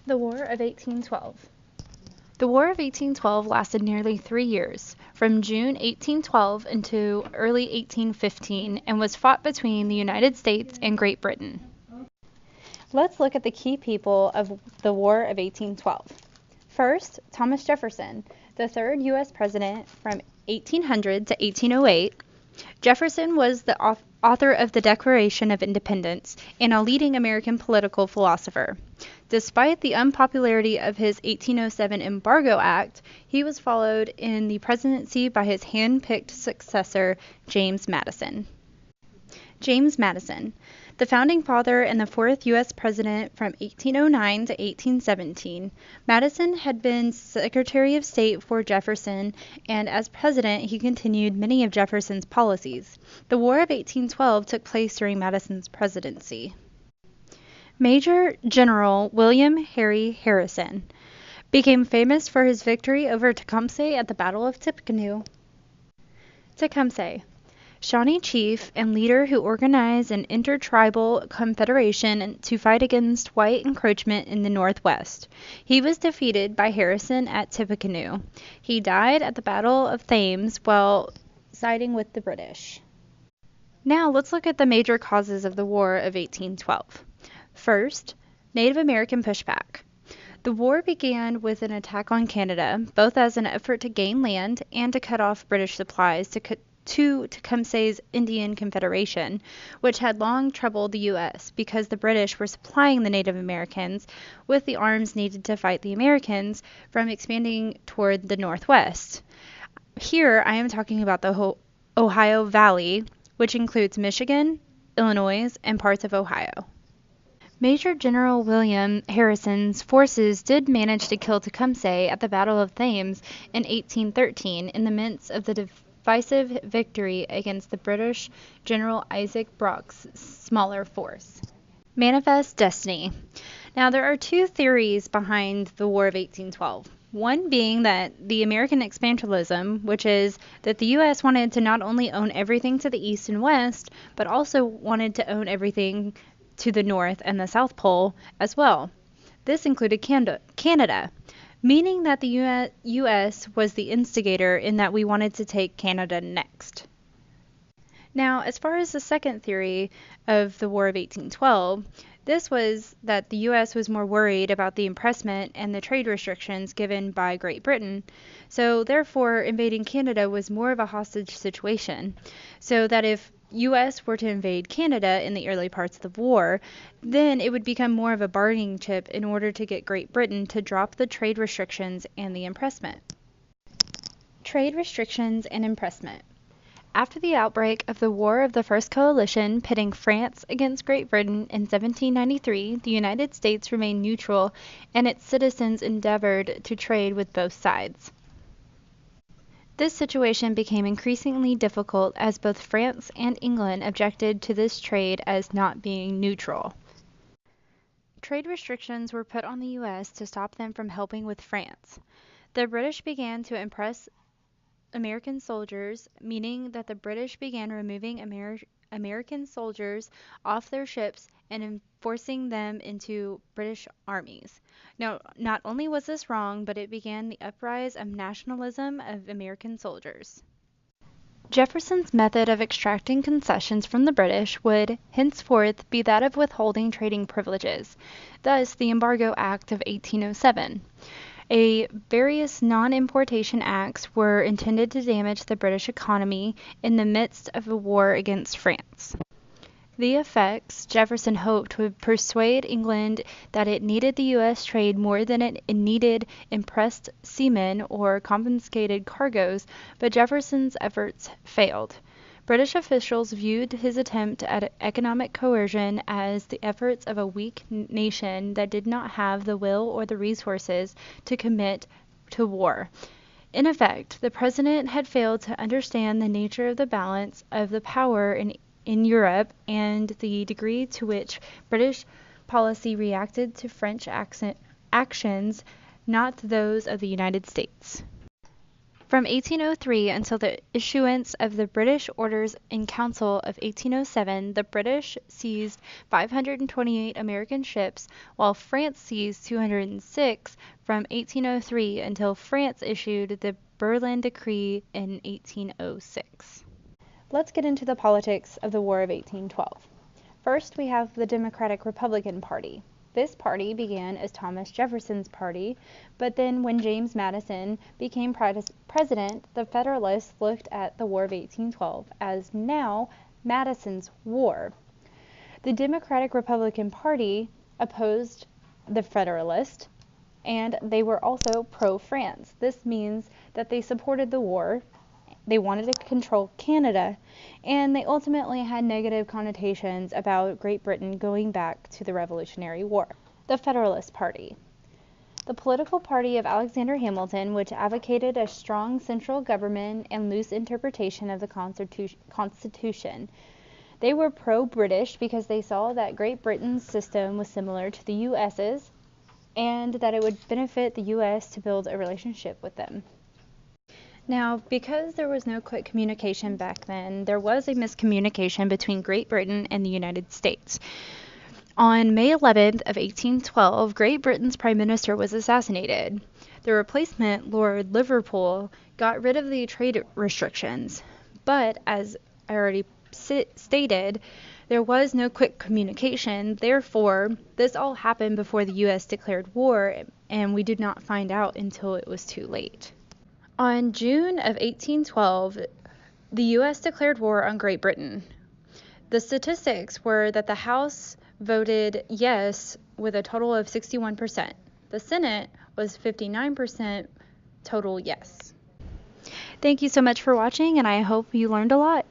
The War of 1812. The War of 1812 lasted nearly 3 years, from June 1812 into early 1815, and was fought between the United States and Great Britain. Let's look at the key people of the War of 1812. First, Thomas Jefferson, the third U.S. president from 1800 to 1808. Jefferson was the author of the Declaration of Independence and a leading American political philosopher. Despite the unpopularity of his 1807 Embargo Act, he was followed in the presidency by his hand-picked successor, James Madison. James Madison, the founding father and the fourth U.S. president from 1809 to 1817, Madison had been Secretary of State for Jefferson, and as president he continued many of Jefferson's policies. The War of 1812 took place during Madison's presidency. Major General William Henry Harrison became famous for his victory over Tecumseh at the Battle of Tippecanoe. Tecumseh, Shawnee chief and leader who organized an intertribal confederation to fight against white encroachment in the Northwest. He was defeated by Harrison at Tippecanoe. He died at the Battle of Thames while siding with the British. Now let's look at the major causes of the War of 1812. First, Native American pushback. The war began with an attack on Canada, both as an effort to gain land and to cut off British supplies to Tecumseh's Indian Confederation, which had long troubled the U.S. because the British were supplying the Native Americans with the arms needed to fight the Americans from expanding toward the Northwest. Here I am talking about the Ohio Valley, which includes Michigan, Illinois, and parts of Ohio. Major General William Harrison's forces did manage to kill Tecumseh at the Battle of Thames in 1813 in the midst of the decisive victory against the British General Isaac Brock's smaller force. Manifest destiny. Now there are two theories behind the War of 1812. One being that the American expansionism, which is that the U.S. wanted to not only own everything to the east and west, but also wanted to own everything to the North and the South Pole as well. This included Canada, meaning that the U.S. was the instigator in that we wanted to take Canada next. Now, as far as the second theory of the War of 1812, this was that the U.S. was more worried about the impressment and the trade restrictions given by Great Britain, so therefore invading Canada was more of a hostage situation, so that if U.S. were to invade Canada in the early parts of the war, then it would become more of a bargaining chip in order to get Great Britain to drop the trade restrictions and the impressment. Trade restrictions and impressment. After the outbreak of the War of the First Coalition pitting France against Great Britain in 1793, the United States remained neutral and its citizens endeavored to trade with both sides. This situation became increasingly difficult as both France and England objected to this trade as not being neutral. Trade restrictions were put on the U.S. to stop them from helping with France. The British began to impress American soldiers, meaning that the British began removing American soldiers off their ships and enforcing them into British armies. Now, not only was this wrong, but it began the uprise of nationalism of American soldiers. Jefferson's method of extracting concessions from the British would henceforth be that of withholding trading privileges, thus the Embargo Act of 1807. Various non-importation acts were intended to damage the British economy in the midst of a war against France. The effects, Jefferson hoped, would persuade England that it needed the U.S. trade more than it needed impressed seamen or confiscated cargoes, but Jefferson's efforts failed. British officials viewed his attempt at economic coercion as the efforts of a weak nation that did not have the will or the resources to commit to war. In effect, the president had failed to understand the nature of the balance of the power in Europe and the degree to which British policy reacted to French actions, not those of the United States. From 1803 until the issuance of the British Orders in Council of 1807, the British seized 528 American ships, while France seized 206 from 1803 until France issued the Berlin Decree in 1806. Let's get into the politics of the War of 1812. First, we have the Democratic-Republican Party. This party began as Thomas Jefferson's party, but then when James Madison became president, the Federalists looked at the War of 1812 as now Madison's war. The Democratic-Republican Party opposed the Federalists, and they were also pro-France. This means that they supported the war. They wanted to control Canada, and they ultimately had negative connotations about Great Britain going back to the Revolutionary War. The Federalist Party. The political party of Alexander Hamilton, which advocated a strong central government and loose interpretation of the Constitution. They were pro-British because they saw that Great Britain's system was similar to the U.S.'s, and that it would benefit the U.S. to build a relationship with them. Now, because there was no quick communication back then, there was a miscommunication between Great Britain and the United States. On May 11th of 1812, Great Britain's Prime Minister was assassinated. The replacement, Lord Liverpool, got rid of the trade restrictions. But, as I already stated, there was no quick communication. Therefore, this all happened before the U.S. declared war, and we did not find out until it was too late. On June of 1812, the U.S. declared war on Great Britain. The statistics were that the House voted yes with a total of 61%. The Senate was 59% total yes. Thank you so much for watching, and I hope you learned a lot.